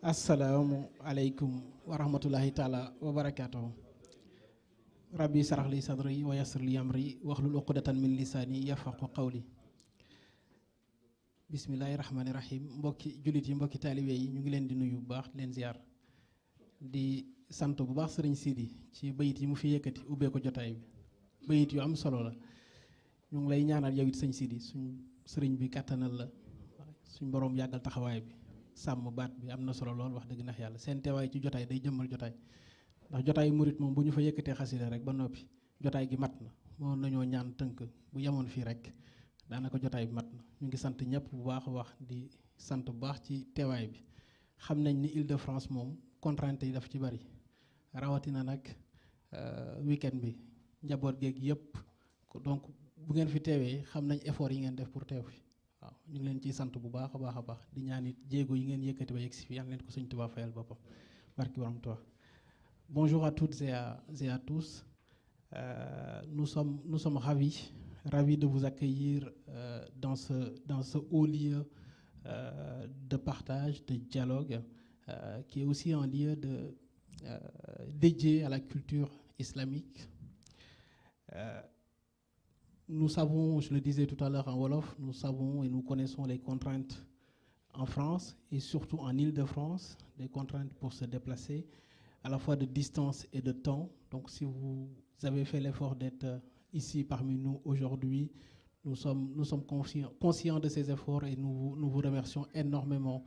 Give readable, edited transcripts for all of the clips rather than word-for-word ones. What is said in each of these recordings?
Assalamu alaikum wa rahmatullahi ta'ala wa barakatuh. Rabbi sarah li sadri wa yassir li amri wahlul uqdatan min lisani yafqahu qawli. Bismillahir rahmanir rahim. Mbokki julit yi mbokki talibé yi ñu ngi leen di nuyu bu baax leen ziar. Di sant bu baax Serigne Sidi ci bayit yi mu fi yëkëti ubbé ko jotaay bi. Bayit yu am solo la. Ñu ngi lay ñaanal yow it Serigne Sidi suñ serigne bi katanal la. Suñ borom yagal taxawaay bi. Sàmm baat bi am na solo lool wax dëgg ndax yàlla seen teewaay ci jotaay day jëmmal jotaay ndax jotaay murit moom bu ñu fa yëkkatee xasida rek ba noppi jotaay gi mat na moo nañoo ñaan tënk bu yemoon fii rek daanaka jotaay bi mat na ñu ngi sant ñëpp bu baax a wax di sant bu baax ci teewaay bi xam nañ ni Île-de-France moom contrainte yi daf ci bari rawatina nag weekend bi njaboot geeg yëpp donc bu ngeen fi teewee xam nañ effort yi ngeen def pour teew fi waaw ñu ngi leen ciy sant bu baax a baax di ñaan it jéego yi ngeen yëkkati ba yegg si fi yàlla leen ko Sëñ Tuubaa fayal boppam barki borom Tuubaa. Bonjour à toutes et à tous. Nous sommes ravis de vous accueillir dans ce haut lieu de partage, de dialogue, qui est aussi un lieu dédié à la culture islamique. Nous savons, je le disais tout à l'heure en Wolof, nous savons et nous connaissons les contraintes en France et surtout en Île-de-France, des contraintes pour se déplacer, à la fois de distance et de temps. Donc si vous avez fait l'effort d'être ici parmi nous aujourd'hui, nous sommes conscients de ces efforts et nous vous remercions énormément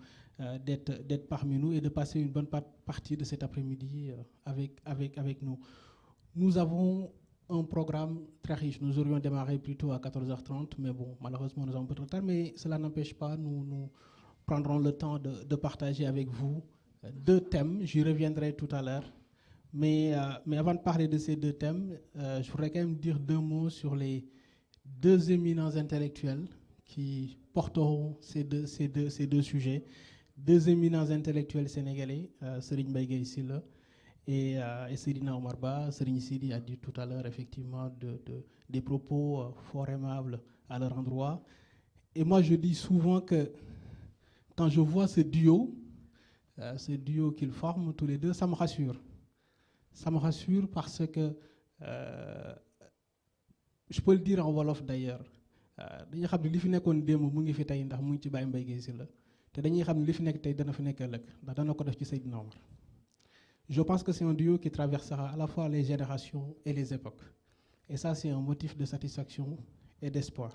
d'être parmi nous et de passer une bonne partie de cet après-midi avec nous. Nous avons un programme très riche. Nous aurions démarré plutôt à 14h30, mais bon, malheureusement, nous avons un peu de retard. Mais cela n'empêche pas, nous prendrons le temps de partager avec vous deux thèmes. J'y reviendrai tout à l'heure. Mais avant de parler de ces deux thèmes, je voudrais quand même dire deux mots sur les deux éminents intellectuels qui porteront ces deux sujets. Deux éminents intellectuels sénégalais, Serigne Mbaye Gueye Sylla et Seydina Omar Ba. Serigne Sidi a dit tout à l'heure effectivement des propos fort aimables à leur endroit. Et moi je dis souvent que quand je vois ce duo qu'ils forment tous les deux, ça me rassure. Ça me rassure parce que, je peux le dire en Wolof d'ailleurs, dañuy xam ne li fi nekkoon démb mu ngi fi tey ndax mu ngi ci Baye Mbaye Gueye Sylla te dañuy xam ne li fi nekk tey dana fi nekk ëllëg ndax dana ko def ci Seydina Omar. Je pense que c'est un duo qui traversera à la fois les générations et les époques. Et ça, c'est un motif de satisfaction et d'espoir.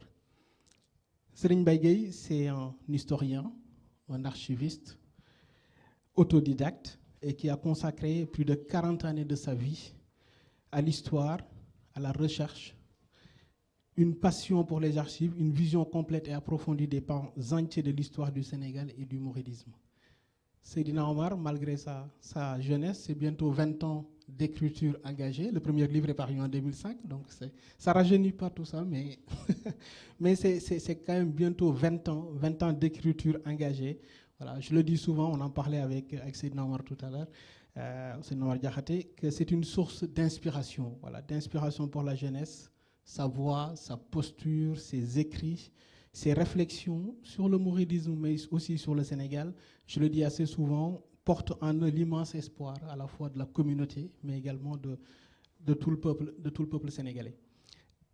Serigne Mbaye Gueye, c'est un historien, un archiviste, autodidacte, et qui a consacré plus de 40 années de sa vie à l'histoire, à la recherche, une passion pour les archives, une vision complète et approfondie des pans entiers de l'histoire du Sénégal et du mouridisme. Seydina Omar, malgré sa jeunesse, c'est bientôt 20 ans d'écriture engagée. Le premier livre est paru en 2005, donc ça ne rajeunit pas tout ça, mais, mais c'est quand même bientôt 20 ans d'écriture engagée. Voilà, je le dis souvent, on en parlait avec Seydina Omar tout à l'heure, Seydina Omar Diakhaté, que c'est une source d'inspiration, voilà, d'inspiration pour la jeunesse, sa voix, sa posture, ses écrits, ses réflexions sur le mouridisme, mais aussi sur le Sénégal, je le dis assez souvent, portent en eux l'immense espoir à la fois de la communauté, mais également de tout le peuple sénégalais.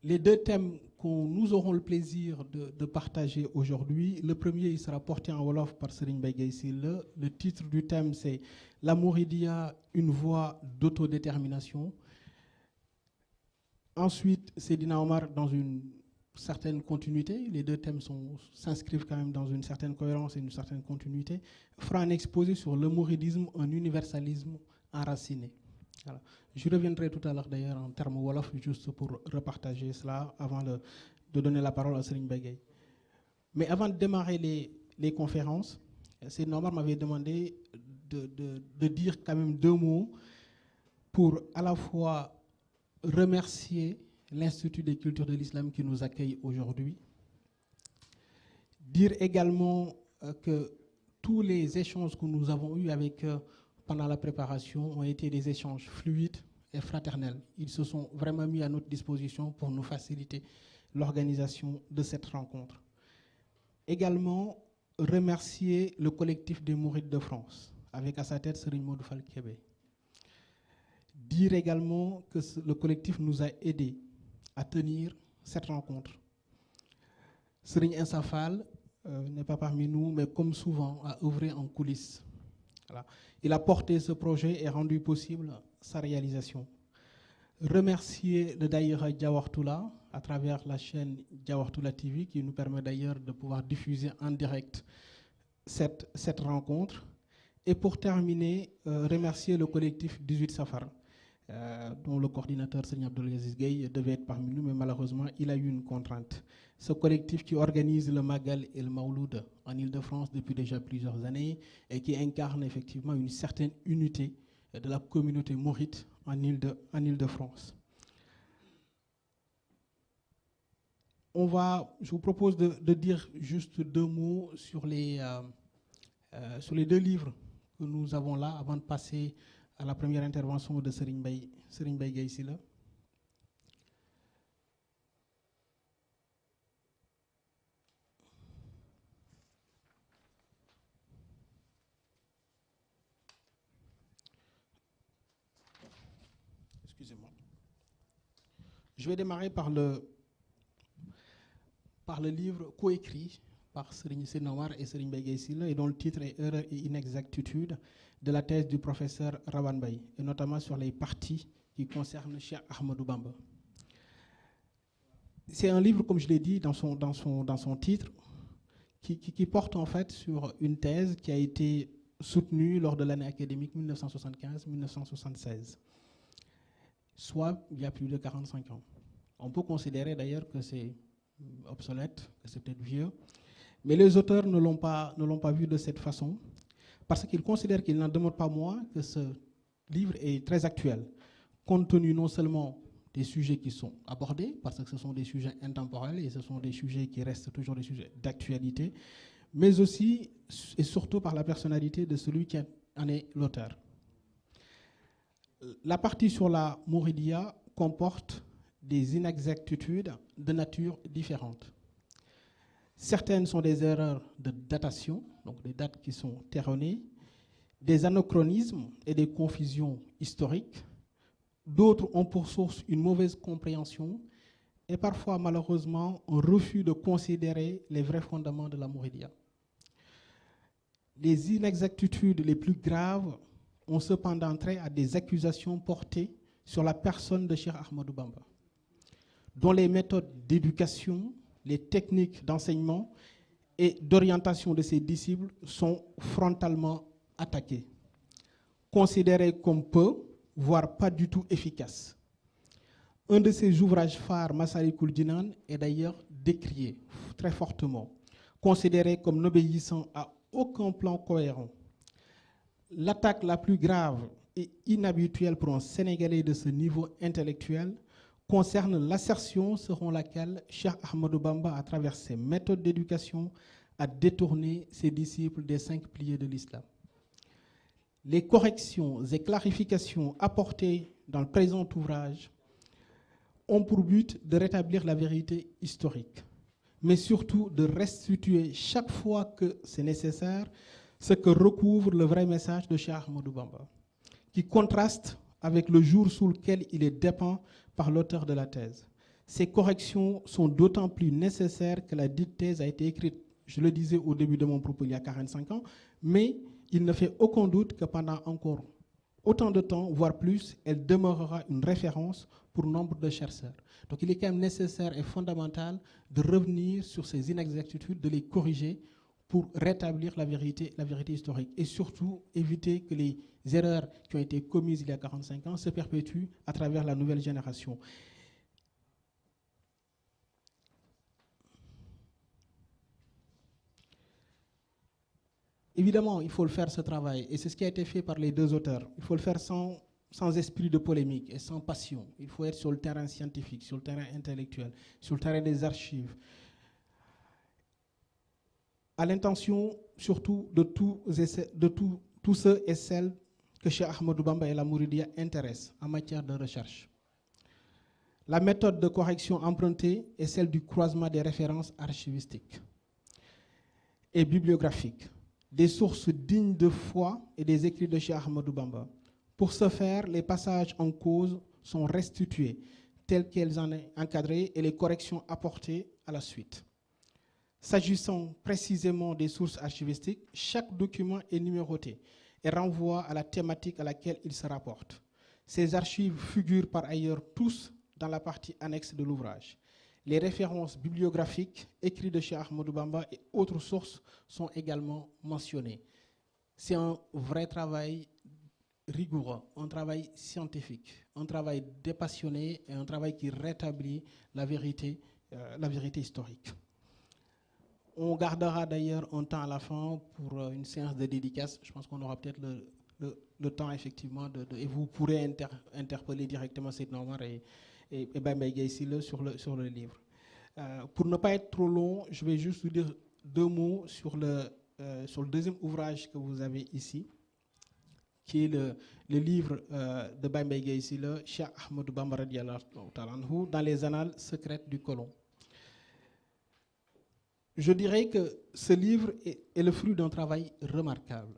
Les deux thèmes que nous aurons le plaisir de partager aujourd'hui, le premier, il sera porté en Wolof par Serigne Mbaye Gueye Sylla. Le titre du thème, c'est « La Mouridia, une voie d'autodétermination ». Ensuite, Seydina Omar, dans une certaine continuité, les deux thèmes s'inscrivent quand même dans une certaine cohérence et une certaine continuité, fera un exposé sur le mouridisme, un universalisme enraciné. Voilà. Je reviendrai tout à l'heure d'ailleurs en termes Wolof, juste pour repartager cela avant de donner la parole à Serigne Mbaye Gueye. Mais avant de démarrer les conférences, Seydina Omar m'avait demandé de dire quand même deux mots pour à la fois remercier l'Institut des cultures de l'islam qui nous accueille aujourd'hui. Dire également que tous les échanges que nous avons eus avec eux pendant la préparation ont été des échanges fluides et fraternels. Ils se sont vraiment mis à notre disposition pour nous faciliter l'organisation de cette rencontre. Également, remercier le collectif des Mourides de France, avec à sa tête Serigne Modou Fall Kébé. Dire également que le collectif nous a aidés à tenir cette rencontre. Serigne Insa Fall n'est pas parmi nous, mais comme souvent, a œuvré en coulisses. Voilà. Il a porté ce projet et rendu possible sa réalisation. Remercier le Daïra Diawartoula à travers la chaîne Diawartoula TV qui nous permet d'ailleurs de pouvoir diffuser en direct cette rencontre. Et pour terminer, remercier le collectif 18 Safar, dont le coordinateur Serigne Abdoulaziz Gueye devait être parmi nous, mais malheureusement, il a eu une contrainte. Ce collectif qui organise le Magal et le Maouloud en Ile-de-France depuis déjà plusieurs années et qui incarne effectivement une certaine unité de la communauté mouride en Ile-de-France. Je vous propose de dire juste 2 mots sur les 2 livres que nous avons là avant de passer à la première intervention de Serigne Mbaye Gueye Sylla. Excusez-moi. Je vais démarrer par le livre coécrit par Serigne Seydina Omar et Serigne Mbaye Gueye Sylla et dont le titre est Erreurs et inexactitudes de la thèse du professeur Rawane Mbaye, et notamment sur les parties qui concernent Cheikh Ahmadou Bamba. C'est un livre, comme je l'ai dit dans son titre, qui porte en fait sur une thèse qui a été soutenue lors de l'année académique 1975-1976, soit il y a plus de 45 ans. On peut considérer d'ailleurs que c'est obsolète, que c'est peut-être vieux, mais les auteurs ne l'ont pas vu de cette façon, parce qu'ils considèrent qu'il n'en demeure pas moins que ce livre est très actuel, compte tenu non seulement des sujets qui sont abordés, parce que ce sont des sujets intemporels et ce sont des sujets qui restent toujours des sujets d'actualité, mais aussi et surtout par la personnalité de celui qui en est l'auteur. La partie sur la Mouridia comporte des inexactitudes de nature différente. Certaines sont des erreurs de datation, donc des dates qui sont erronées, des anachronismes et des confusions historiques. D'autres ont pour source une mauvaise compréhension et parfois, malheureusement, un refus de considérer les vrais fondements de la Mouridia. Les inexactitudes les plus graves ont cependant trait à des accusations portées sur la personne de Cheikh Ahmadou Bamba, dont les méthodes d'éducation, les techniques d'enseignement et d'orientation de ses disciples sont frontalement attaquées, considérées comme peu, voire pas du tout efficaces. Un de ses ouvrages phares, Massalikul Jinan, est d'ailleurs décrié très fortement, considéré comme n'obéissant à aucun plan cohérent. L'attaque la plus grave et inhabituelle pour un Sénégalais de ce niveau intellectuel concerne l'assertion selon laquelle Cheikh Ahmadou Bamba, à travers ses méthodes d'éducation, a détourné ses disciples des 5 piliers de l'islam. Les corrections et clarifications apportées dans le présent ouvrage ont pour but de rétablir la vérité historique, mais surtout de restituer chaque fois que c'est nécessaire ce que recouvre le vrai message de Cheikh Ahmadou Bamba, qui contraste avec le jour sous lequel il est dépeint par l'auteur de la thèse. Ces corrections sont d'autant plus nécessaires que la dite thèse a été écrite, je le disais au début de mon propos, il y a 45 ans, mais il ne fait aucun doute que pendant encore autant de temps, voire plus, elle demeurera une référence pour nombre de chercheurs. Donc il est quand même nécessaire et fondamental de revenir sur ces inexactitudes, de les corriger pour rétablir la vérité historique et surtout éviter que les erreurs qui ont été commises il y a 45 ans se perpétuent à travers la nouvelle génération. Évidemment, il faut le faire ce travail et c'est ce qui a été fait par les 2 auteurs. Il faut le faire sans esprit de polémique et sans passion. Il faut être sur le terrain scientifique, sur le terrain intellectuel, sur le terrain des archives, à l'intention surtout de tous ceux et celles que Cheikh Ahmadou Bamba et la Mouridia intéressent en matière de recherche. La méthode de correction empruntée est celle du croisement des références archivistiques et bibliographiques, des sources dignes de foi et des écrits de Cheikh Ahmadou Bamba. Pour ce faire, les passages en cause sont restitués tels qu'elles en sont encadrés et les corrections apportées à la suite. S'agissant précisément des sources archivistiques, chaque document est numéroté et renvoie à la thématique à laquelle il se rapporte. Ces archives figurent par ailleurs tous dans la partie annexe de l'ouvrage. Les références bibliographiques, écrits de Cheikh Ahmadou Bamba et autres sources sont également mentionnées. C'est un vrai travail rigoureux, un travail scientifique, un travail dépassionné et un travail qui rétablit la vérité historique. On gardera d'ailleurs un temps à la fin pour une séance de dédicace. Je pense qu'on aura peut-être le temps effectivement et vous pourrez interpeller directement Seydina Omar et Baye Mbaye Guèye Sylla sur le livre. Pour ne pas être trop long, je vais juste vous dire deux mots sur le deuxième ouvrage que vous avez ici, qui est le livre de Baye Mbaye Guèye Sylla, Cheikh Ahmadou Bamba radiyallahu ta'ala anhu, dans les annales secrètes du colon. Je dirais que ce livre est le fruit d'un travail remarquable.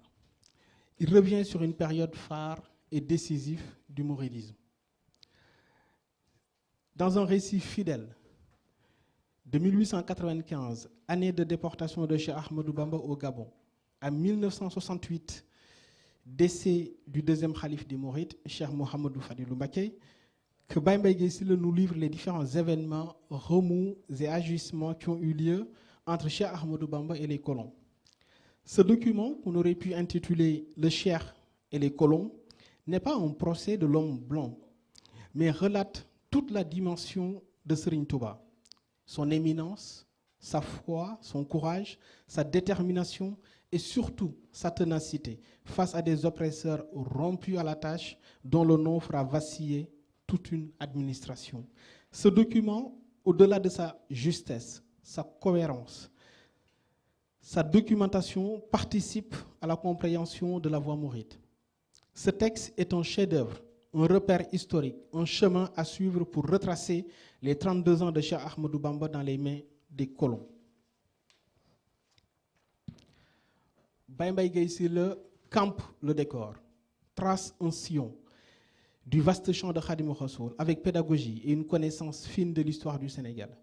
Il revient sur une période phare et décisive du mouridisme. Dans un récit fidèle de 1895, année de déportation de Cheikh Ahmadou Bamba au Gabon, à 1968, décès du deuxième khalife des Mourides, Cheikh Mouhamadou Fadilou Mbacké, que Baye Mbaye Guèye Sylla nous livre les différents événements, remous et agissements qui ont eu lieu entre Cheikh Ahmadou Bamba et les colons. Ce document, qu'on aurait pu intituler « Le Cheikh et les colons », n'est pas un procès de l'homme blanc, mais relate toute la dimension de Serigne Touba, son éminence, sa foi, son courage, sa détermination et surtout sa ténacité face à des oppresseurs rompus à la tâche dont le nom fera vaciller toute une administration. Ce document, au-delà de sa justesse, sa cohérence, sa documentation participe à la compréhension de la voie mouride. Ce texte est un chef-d'œuvre, un repère historique, un chemin à suivre pour retracer les 32 ans de Cheikh Ahmadou Bamba dans les mains des colons. Baye Mbaye Guèye Sylla campe le décor, trace un sillon du vaste champ de Khadimou Rassoul avec pédagogie et une connaissance fine de l'histoire du Sénégal.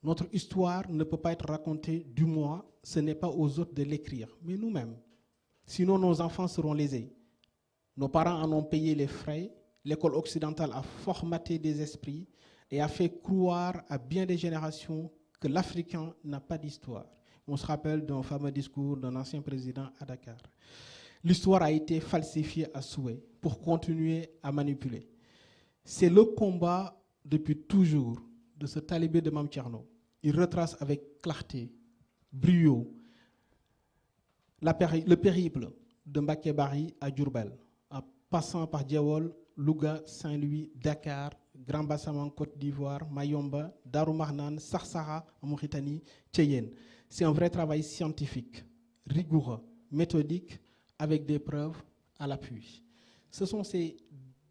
Notre histoire ne peut pas être racontée, du moins, ce n'est pas aux autres de l'écrire, mais nous-mêmes. Sinon, nos enfants seront lésés. Nos parents en ont payé les frais. L'école occidentale a formaté des esprits et a fait croire à bien des générations que l'Africain n'a pas d'histoire. On se rappelle d'un fameux discours d'un ancien président à Dakar. L'histoire a été falsifiée à souhait pour continuer à manipuler. C'est le combat depuis toujours de ce talibé de Mame Thierno. Il retrace avec clarté, brio, le périple de Mbacké Bari à Diourbel, en passant par Diawol, Louga, Saint-Louis, Dakar, Grand Bassam, Côte d'Ivoire, Mayomba, Darou Marnane, Sarsara en Mauritanie, Thiéyène. C'est un vrai travail scientifique, rigoureux, méthodique, avec des preuves à l'appui. Ce sont ces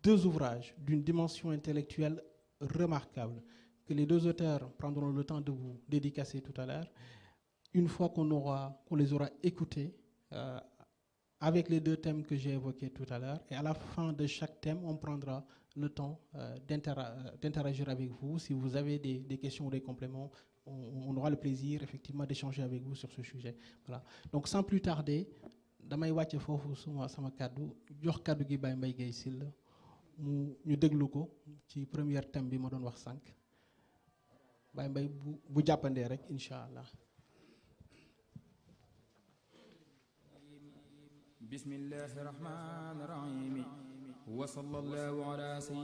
deux ouvrages d'une dimension intellectuelle remarquable que les deux auteurs prendront le temps de vous dédicacer tout à l'heure. Une fois qu'on les aura écoutés, avec les deux thèmes que j'ai évoqués tout à l'heure, et à la fin de chaque thème, on prendra le temps d'interagir avec vous. Si vous avez des questions ou des compléments, on aura le plaisir effectivement d'échanger avec vous sur ce sujet. Voilà. Donc sans plus tarder, damay wàcce foofu sama kaddu jox kaddu gi Baye Mbaye Guèye Sylla ñu déglu ko ci premier thème bi ma doon wax sànq. Baye Mbaye bu jàppandee rek incha allah. bismillahi rahmani rahim wa sallallahu ala